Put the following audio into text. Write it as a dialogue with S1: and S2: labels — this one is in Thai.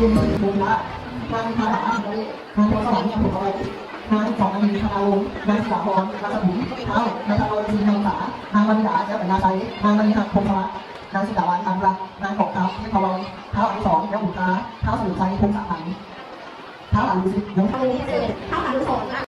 S1: ดินภูมิละนางคาถาทางพระสวรรค์เนี่ยผมเอาไว้นางสองนางมีคาถาลงนางสาวพรนางสมุนเท้านางคาถาลงนางสานางวันดาแล้วแต่นางไซนางวันนี้ครับพงพละนางสิตาวันนางรักนางของเท้าเทพวันเท้าอันสองแล้วหุ่นตาเท้าสมุนไพรพงศพันธ์เท้าอนุสิทธิ์
S2: อันนี้คือเท้าอนุสรณ์